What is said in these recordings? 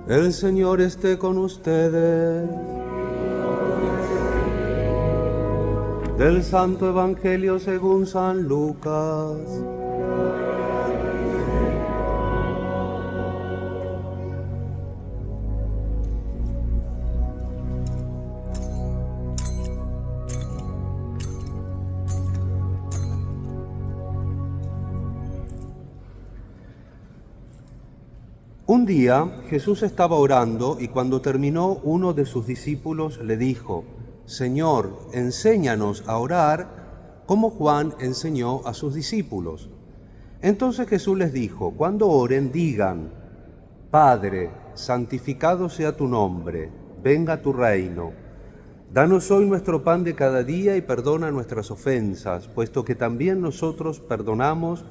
El Señor esté con ustedes. Del Santo Evangelio según San Lucas. Un día Jesús estaba orando y cuando terminó uno de sus discípulos le dijo: Señor, enséñanos a orar como Juan enseñó a sus discípulos. Entonces Jesús les dijo: cuando oren digan: Padre, santificado sea tu nombre, venga tu reino. Danos hoy nuestro pan de cada día y perdona nuestras ofensas, puesto que también nosotros perdonamos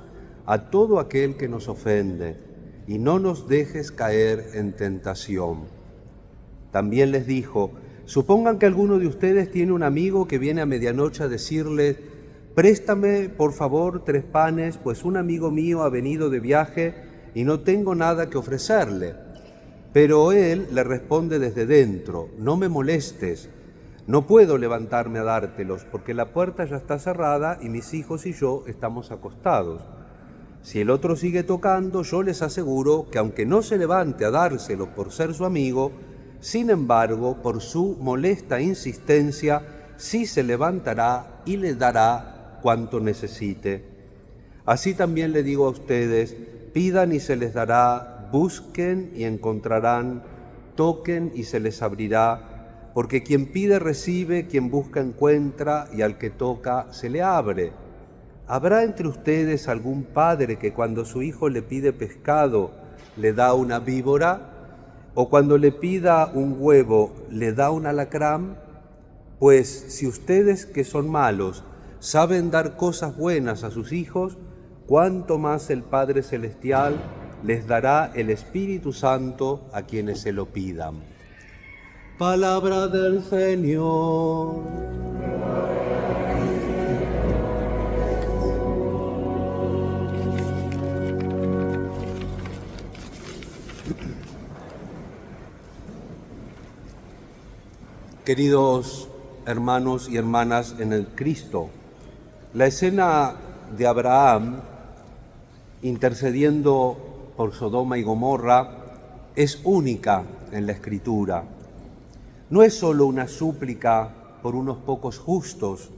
a todo aquel que nos ofende. Y no nos dejes caer en tentación. También les dijo: supongan que alguno de ustedes tiene un amigo que viene a medianoche a decirle: préstame, por favor, 3 panes, pues un amigo mío ha venido de viaje y no tengo nada que ofrecerle. Pero él le responde desde dentro: no me molestes, no puedo levantarme a dártelos, porque la puerta ya está cerrada y mis hijos y yo estamos acostados. Si el otro sigue tocando, yo les aseguro que aunque no se levante a dárselo por ser su amigo, sin embargo, por su molesta insistencia, sí se levantará y le dará cuanto necesite. Así también le digo a ustedes: pidan y se les dará, busquen y encontrarán, toquen y se les abrirá, porque quien pide recibe, quien busca encuentra, y al que toca se le abre. ¿Habrá entre ustedes algún padre que cuando su hijo le pide pescado le da una víbora? ¿O cuando le pida un huevo le da un alacrán? Pues si ustedes, que son malos, saben dar cosas buenas a sus hijos, ¿cuánto más el Padre Celestial les dará el Espíritu Santo a quienes se lo pidan? Palabra del Señor. Queridos hermanos y hermanas en el Cristo, la escena de Abraham intercediendo por Sodoma y Gomorra es única en la Escritura. No es solo una súplica por unos pocos justos,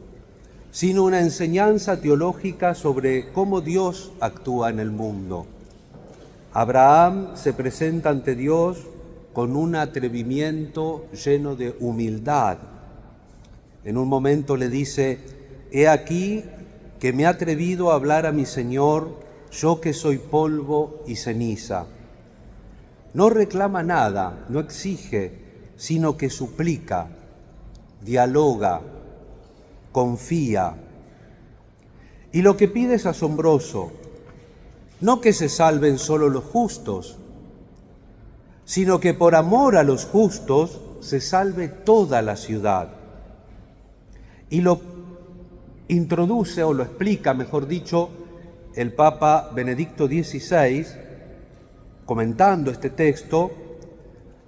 sino una enseñanza teológica sobre cómo Dios actúa en el mundo. Abraham se presenta ante Dios con un atrevimiento lleno de humildad. En un momento le dice: he aquí que me he atrevido a hablar a mi Señor, yo que soy polvo y ceniza. No reclama nada, no exige, sino que suplica, dialoga, confía. Y lo que pide es asombroso: no que se salven solo los justos, sino que por amor a los justos se salve toda la ciudad. Y lo introduce, o lo explica, mejor dicho, el Papa Benedicto XVI, comentando este texto,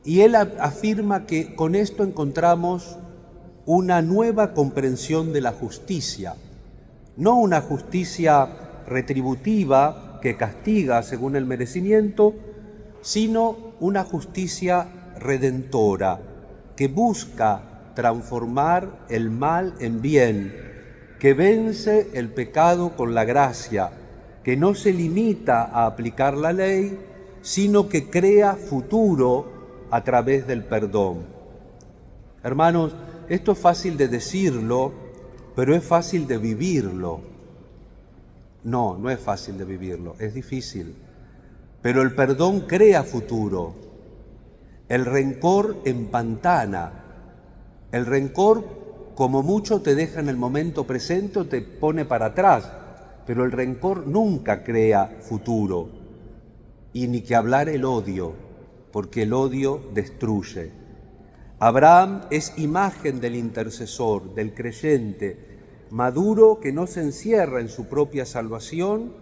y él afirma que con esto encontramos una nueva comprensión de la justicia, no una justicia retributiva que castiga según el merecimiento, sino una justicia redentora que busca transformar el mal en bien, que vence el pecado con la gracia, que no se limita a aplicar la ley, sino que crea futuro a través del perdón. Hermanos, esto es fácil de decirlo, pero es fácil de vivirlo. No es fácil de vivirlo, es difícil. Pero el perdón crea futuro. El rencor empantana. El rencor, como mucho, te deja en el momento presente o te pone para atrás, pero el rencor nunca crea futuro. Y ni que hablar el odio, porque el odio destruye. Abraham es imagen del intercesor, del creyente, maduro que no se encierra en su propia salvación,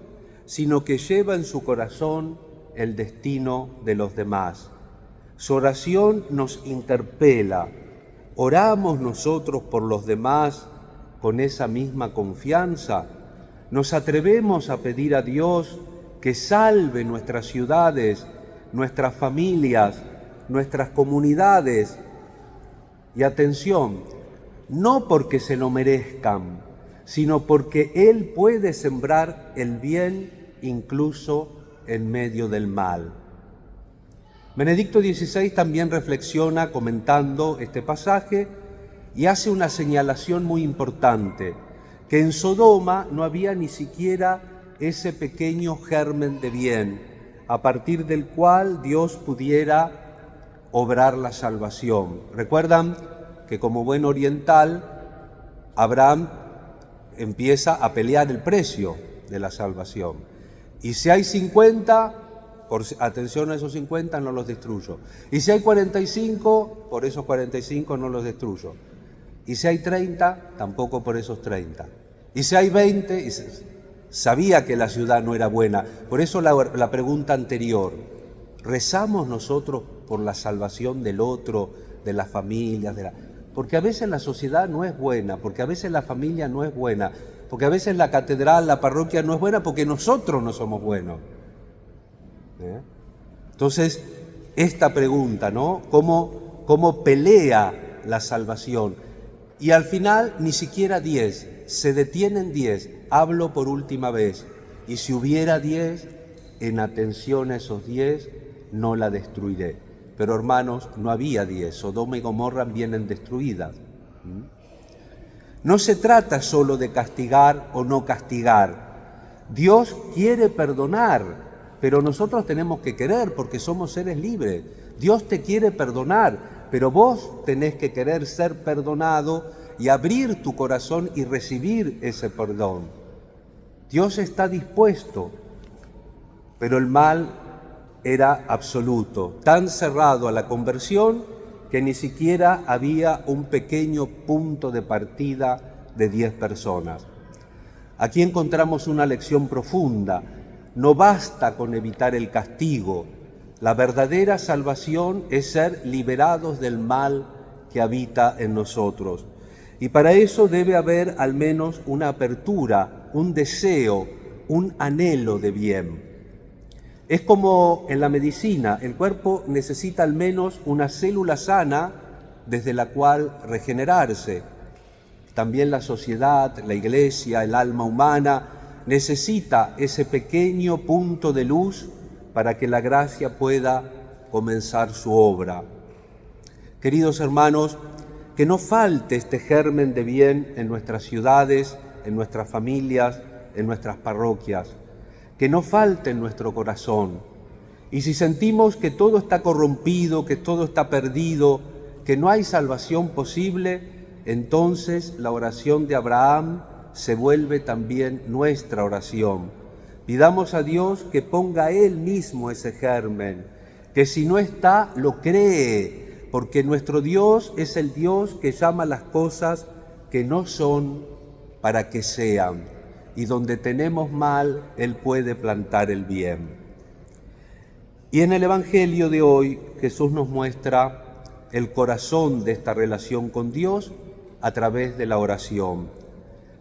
sino que lleva en su corazón el destino de los demás. Su oración nos interpela. ¿Oramos nosotros por los demás con esa misma confianza? ¿Nos atrevemos a pedir a Dios que salve nuestras ciudades, nuestras familias, nuestras comunidades? Y atención, no porque se lo merezcan, sino porque Él puede sembrar el bien incluso en medio del mal. Benedicto XVI también reflexiona comentando este pasaje y hace una señalación muy importante, que en Sodoma no había ni siquiera ese pequeño germen de bien, a partir del cual Dios pudiera obrar la salvación. Recuerdan que como buen oriental, Abraham empieza a pelear el precio de la salvación. Y si hay 50, atención a esos 50, no los destruyo. Y si hay 45, por esos 45 no los destruyo. Y si hay 30, tampoco por esos 30. Y si hay 20, sabía que la ciudad no era buena. Por eso la pregunta anterior, ¿rezamos nosotros por la salvación del otro, de las familias? Porque a veces la sociedad no es buena, porque a veces la familia no es buena, porque a veces la catedral, la parroquia no es buena porque nosotros no somos buenos. Entonces, esta pregunta, ¿no? ¿Cómo pelea la salvación? Y al final ni siquiera 10, se detienen 10, hablo por última vez. Y si hubiera 10, en atención a esos 10, no la destruiré. Pero hermanos, no había 10, Sodoma y Gomorra vienen destruidas. No se trata solo de castigar o no castigar. Dios quiere perdonar, pero nosotros tenemos que querer porque somos seres libres. Dios te quiere perdonar, pero vos tenés que querer ser perdonado y abrir tu corazón y recibir ese perdón. Dios está dispuesto, pero el mal era absoluto, tan cerrado a la conversión que ni siquiera había un pequeño punto de partida de 10 personas. Aquí encontramos una lección profunda. No basta con evitar el castigo. La verdadera salvación es ser liberados del mal que habita en nosotros. Y para eso debe haber al menos una apertura, un deseo, un anhelo de bien. Es como en la medicina, el cuerpo necesita al menos una célula sana desde la cual regenerarse. También la sociedad, la iglesia, el alma humana necesita ese pequeño punto de luz para que la gracia pueda comenzar su obra. Queridos hermanos, que no falte este germen de bien en nuestras ciudades, en nuestras familias, en nuestras parroquias, que no falte en nuestro corazón. Y si sentimos que todo está corrompido, que todo está perdido, que no hay salvación posible, entonces la oración de Abraham se vuelve también nuestra oración. Pidamos a Dios que ponga Él mismo ese germen, que si no está, lo cree, porque nuestro Dios es el Dios que llama las cosas que no son para que sean, y donde tenemos mal, Él puede plantar el bien. Y en el Evangelio de hoy, Jesús nos muestra el corazón de esta relación con Dios a través de la oración.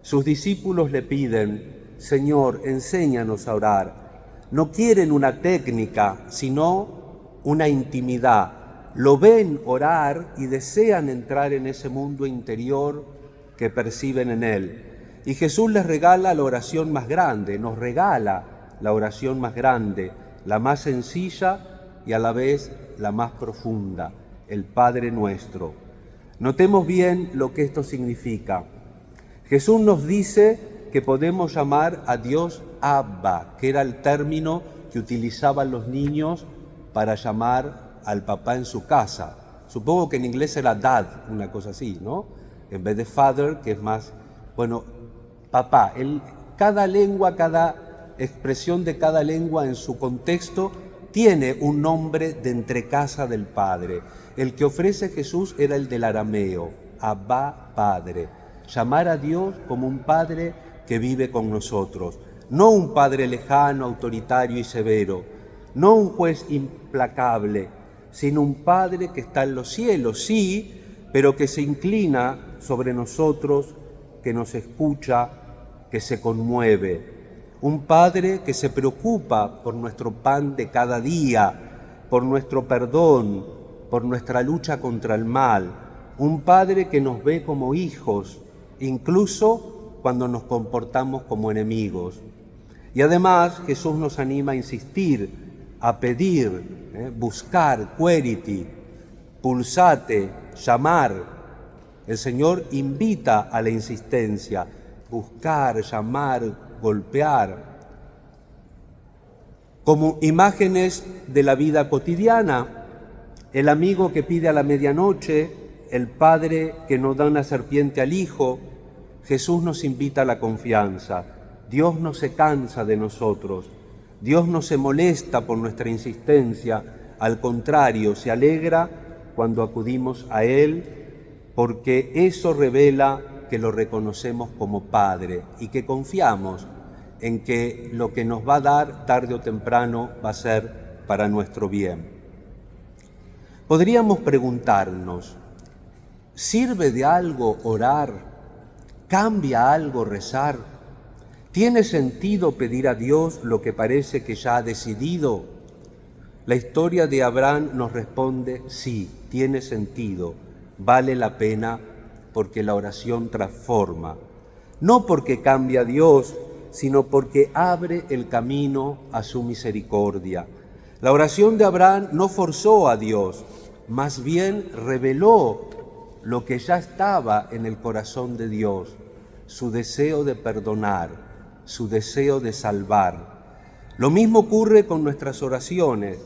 Sus discípulos le piden: Señor, enséñanos a orar. No quieren una técnica, sino una intimidad. Lo ven orar y desean entrar en ese mundo interior que perciben en Él. Y Jesús les regala la oración más grande, nos regala la oración más grande, la más sencilla y a la vez la más profunda, el Padre Nuestro. Notemos bien lo que esto significa. Jesús nos dice que podemos llamar a Dios Abba, que era el término que utilizaban los niños para llamar al papá en su casa. Supongo que en inglés era dad, una cosa así, ¿no? En vez de father, que es más, bueno, papá. Cada lengua, cada expresión de cada lengua en su contexto tiene un nombre de entrecasa del Padre. El que ofrece Jesús era el del arameo, Abba, Padre. Llamar a Dios como un Padre que vive con nosotros. No un Padre lejano, autoritario y severo. No un juez implacable, sino un Padre que está en los cielos, sí, pero que se inclina sobre nosotros, que nos escucha, que se conmueve. Un Padre que se preocupa por nuestro pan de cada día, por nuestro perdón, por nuestra lucha contra el mal. Un Padre que nos ve como hijos, incluso cuando nos comportamos como enemigos. Y además Jesús nos anima a insistir, a pedir, buscar, queriti, pulsate, llamar. El Señor invita a la insistencia, buscar, llamar, golpear. Como imágenes de la vida cotidiana, el amigo que pide a la medianoche, el padre que no da una serpiente al hijo, Jesús nos invita a la confianza. Dios no se cansa de nosotros, Dios no se molesta por nuestra insistencia, al contrario, se alegra cuando acudimos a Él, porque eso revela que lo reconocemos como Padre y que confiamos en que lo que nos va a dar tarde o temprano va a ser para nuestro bien. Podríamos preguntarnos, ¿sirve de algo orar? ¿Cambia algo rezar? ¿Tiene sentido pedir a Dios lo que parece que ya ha decidido? La historia de Abraham nos responde, sí, tiene sentido, vale la pena porque la oración transforma. No porque cambia a Dios, sino porque abre el camino a su misericordia. La oración de Abraham no forzó a Dios, más bien reveló lo que ya estaba en el corazón de Dios, su deseo de perdonar, su deseo de salvar. Lo mismo ocurre con nuestras oraciones.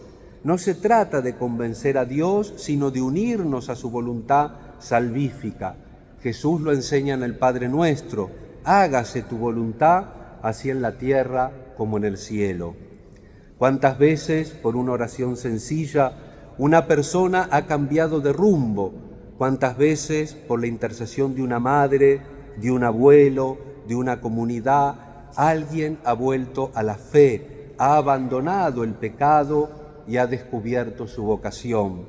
No se trata de convencer a Dios, sino de unirnos a su voluntad salvífica. Jesús lo enseña en el Padre Nuestro, hágase tu voluntad, así en la tierra como en el cielo. ¿Cuántas veces por una oración sencilla una persona ha cambiado de rumbo? ¿Cuántas veces por la intercesión de una madre, de un abuelo, de una comunidad, alguien ha vuelto a la fe, ha abandonado el pecado y ha descubierto su vocación?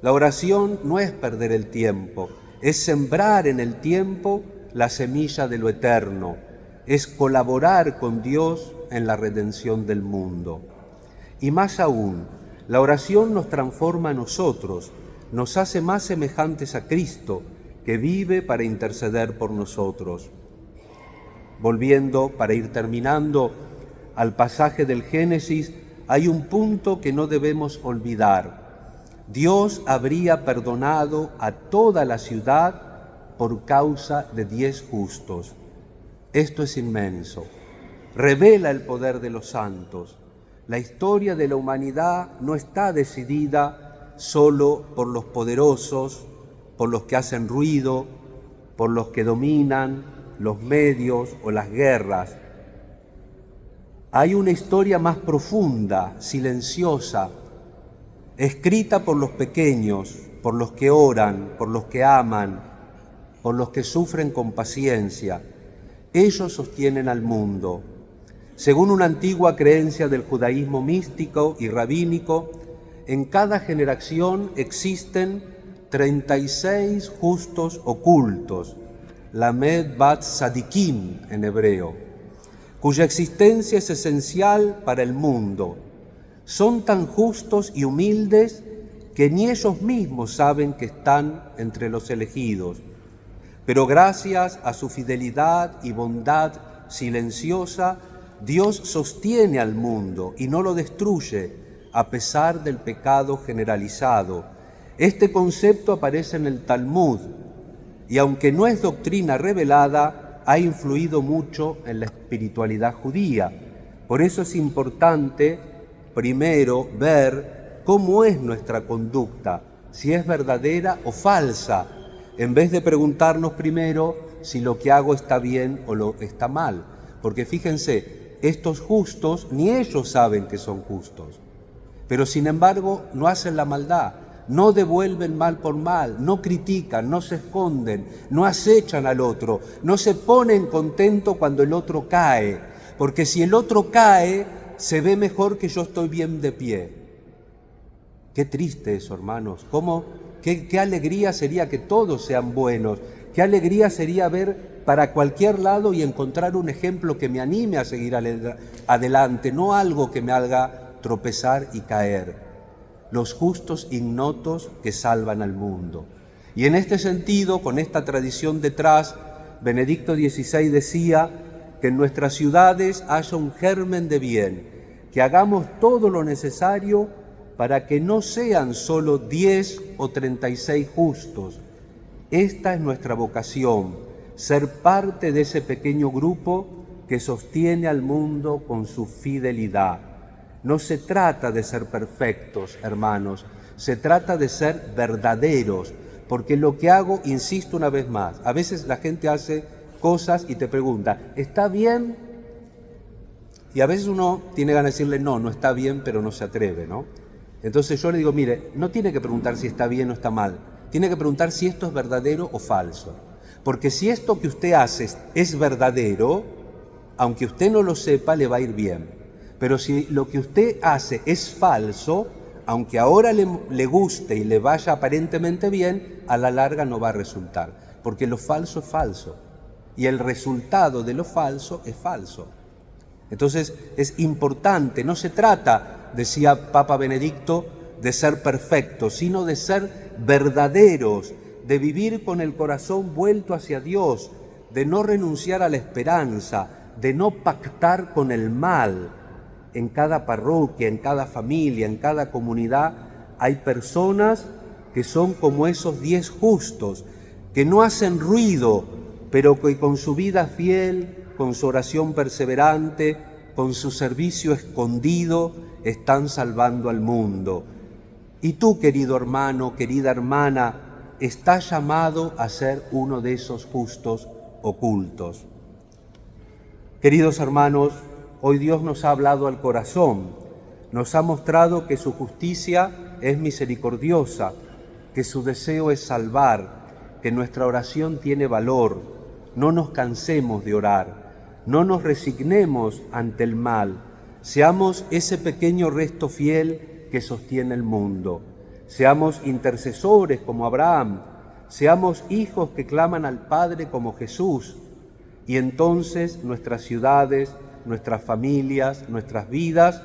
La oración no es perder el tiempo, es sembrar en el tiempo la semilla de lo eterno, es colaborar con Dios en la redención del mundo. Y más aún, la oración nos transforma a nosotros, nos hace más semejantes a Cristo, que vive para interceder por nosotros. Volviendo, para ir terminando, al pasaje del Génesis, hay un punto que no debemos olvidar. Dios habría perdonado a toda la ciudad por causa de 10 justos. Esto es inmenso. Revela el poder de los santos. La historia de la humanidad no está decidida solo por los poderosos, por los que hacen ruido, por los que dominan los medios o las guerras. Hay una historia más profunda, silenciosa, escrita por los pequeños, por los que oran, por los que aman, por los que sufren con paciencia. Ellos sostienen al mundo. Según una antigua creencia del judaísmo místico y rabínico, en cada generación existen 36 justos ocultos, Lamed Bat Sadikim en hebreo, cuya existencia es esencial para el mundo. Son tan justos y humildes que ni ellos mismos saben que están entre los elegidos, pero gracias a su fidelidad y bondad silenciosa, Dios sostiene al mundo y no lo destruye a pesar del pecado generalizado. Este concepto aparece en el Talmud y aunque no es doctrina revelada, ha influido mucho en la espiritualidad judía. Por eso es importante primero ver cómo es nuestra conducta, si es verdadera o falsa, en vez de preguntarnos primero si lo que hago está bien o lo está mal. Porque fíjense, estos justos ni ellos saben que son justos, pero sin embargo no hacen la maldad, no devuelven mal por mal, no critican, no se esconden, no acechan al otro, no se ponen contentos cuando el otro cae, porque si el otro cae, se ve mejor que yo estoy bien de pie. Qué triste eso, hermanos. Qué alegría sería que todos sean buenos. Qué alegría sería ver para cualquier lado y encontrar un ejemplo que me anime a seguir adelante, no algo que me haga tropezar y caer. Los justos ignotos que salvan al mundo. Y en este sentido, con esta tradición detrás, Benedicto XVI decía que en nuestras ciudades haya un germen de bien, que hagamos todo lo necesario para que no sean solo 10 o 36 justos. Esta es nuestra vocación, ser parte de ese pequeño grupo que sostiene al mundo con su fidelidad. No se trata de ser perfectos, hermanos, se trata de ser verdaderos, porque lo que hago, insisto una vez más, a veces la gente hace cosas y te pregunta, ¿está bien? Y a veces uno tiene ganas de decirle, no, no está bien, pero no se atreve, ¿no? Entonces yo le digo, mire, no tiene que preguntar si está bien o está mal, tiene que preguntar si esto es verdadero o falso. Porque si esto que usted hace es verdadero, aunque usted no lo sepa, le va a ir bien. Pero si lo que usted hace es falso, aunque ahora le guste y le vaya aparentemente bien, a la larga no va a resultar. Porque lo falso es falso. Y el resultado de lo falso es falso. Entonces es importante, no se trata, decía Papa Benedicto, de ser perfectos, sino de ser verdaderos, de vivir con el corazón vuelto hacia Dios, de no renunciar a la esperanza, de no pactar con el mal. En cada parroquia, en cada familia, en cada comunidad, hay personas que son como esos 10 justos, que no hacen ruido, pero que con su vida fiel, con su oración perseverante, con su servicio escondido, están salvando al mundo. Y tú, querido hermano, querida hermana, estás llamado a ser uno de esos justos ocultos. Queridos hermanos, hoy Dios nos ha hablado al corazón, nos ha mostrado que su justicia es misericordiosa, que su deseo es salvar, que nuestra oración tiene valor. No nos cansemos de orar, no nos resignemos ante el mal, seamos ese pequeño resto fiel que sostiene el mundo. Seamos intercesores como Abraham, seamos hijos que claman al Padre como Jesús, y entonces nuestras ciudades, nuestras familias, nuestras vidas,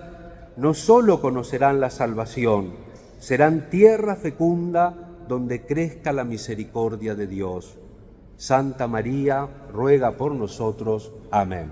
no solo conocerán la salvación, serán tierra fecunda donde crezca la misericordia de Dios. Santa María, ruega por nosotros. Amén.